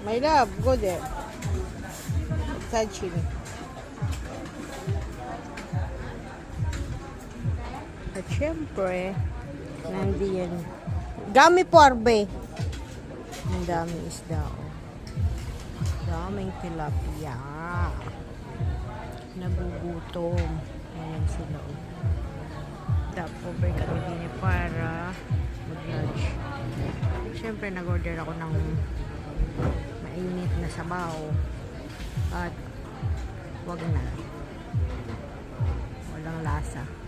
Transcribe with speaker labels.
Speaker 1: My love, go there. Sashimi. At syempre, nandiyan. Gami porbe. Ang daming isda. Oh. Daming tilapia. Nagugutom. Ayan sila. Oh. Tapos break kami din para mag-lunch. Syempre, nag-order ako ng mainit na sabaw. At wag na. Walang lasa.